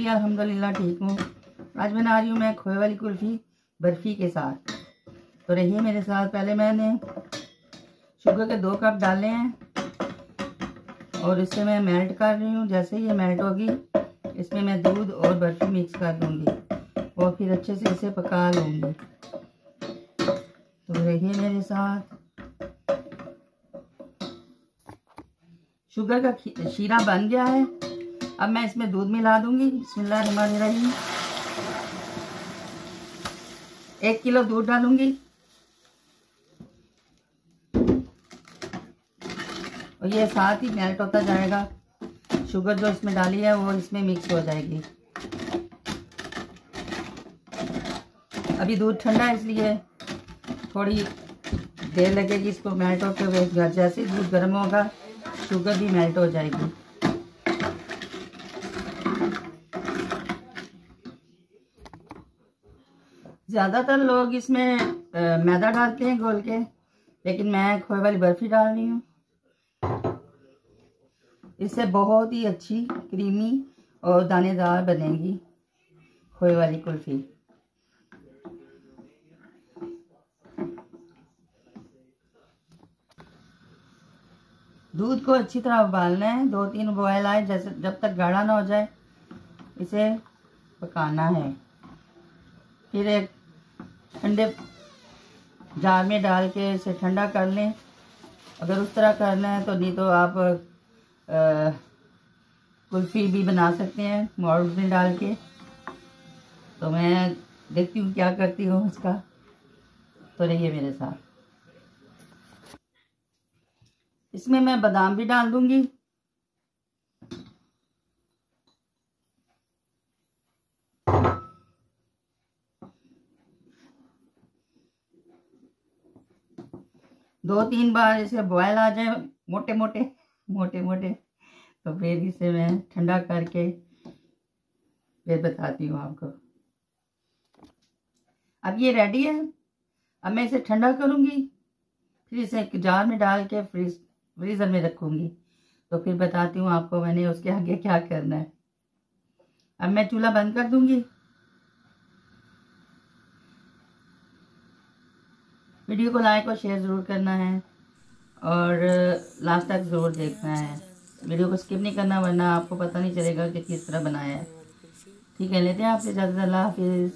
अल्हम्दुलिल्लाह ठीक हूँ। आज बना रही हूँ मैं खोए वाली कुल्फ़ी बर्फ़ी के साथ। तो रहिए मेरे साथ। पहले मैंने शुगर के 2 कप डाले हैं और इसे मैं मेल्ट कर रही हूँ। जैसे ये मेल्ट होगी इसमें मैं दूध और बर्फ़ी मिक्स कर दूँगी और फिर अच्छे से इसे पका लूँगी। तो रहिए मेरे साथ। शुगर का शीरा बन गया है। अब मैं इसमें दूध मिला दूंगी। बिस्मिल्लाहिर्रहमानिर्रहीम। 1 किलो दूध डालूंगी और ये साथ ही मेल्ट होता जाएगा। शुगर जो इसमें डाली है वो इसमें मिक्स हो जाएगी। अभी दूध ठंडा है इसलिए थोड़ी देर लगेगी इसको मेल्ट होते हुए। जैसे ही दूध गर्म होगा शुगर भी मेल्ट हो जाएगी। ज़्यादातर लोग इसमें मैदा डालते हैं घोल के, लेकिन मैं खोए वाली बर्फ़ी डाल रही हूँ। इससे बहुत ही अच्छी क्रीमी और दानेदार बनेगी खोए वाली कुल्फ़ी। दूध को अच्छी तरह उबालना है। 2-3 बॉयल आए, जैसे जब तक गाढ़ा ना हो जाए इसे पकाना है। फिर एक ठंडे जार में डाल के इसे ठंडा कर लें। अगर उस तरह करना है तो, नहीं तो आप कुल्फ़ी भी बना सकते हैं मोल्ड में डाल के। तो मैं देखती हूँ क्या करती हूँ उसका। तो रहिए मेरे साथ। इसमें मैं बादाम भी डाल दूंगी। दो 3 बार इसे बॉयल आ जाए मोटे मोटे तो फिर इसे मैं ठंडा करके फिर बताती हूँ आपको। अब ये रेडी है। अब मैं इसे ठंडा करूँगी, फिर इसे एक जार में डाल के फ्रीज़र में रखूँगी। तो फिर बताती हूँ आपको मैंने उसके आगे क्या करना है। अब मैं चूल्हा बंद कर दूँगी। वीडियो को लाइक और शेयर ज़रूर करना है और लास्ट तक ज़रूर देखना है। वीडियो को स्किप नहीं करना, वरना आपको पता नहीं चलेगा कि किस तरह बनाया है। ठीक है, लेते हैं आपसे इजाज़त। अल्लाह हाफिज़।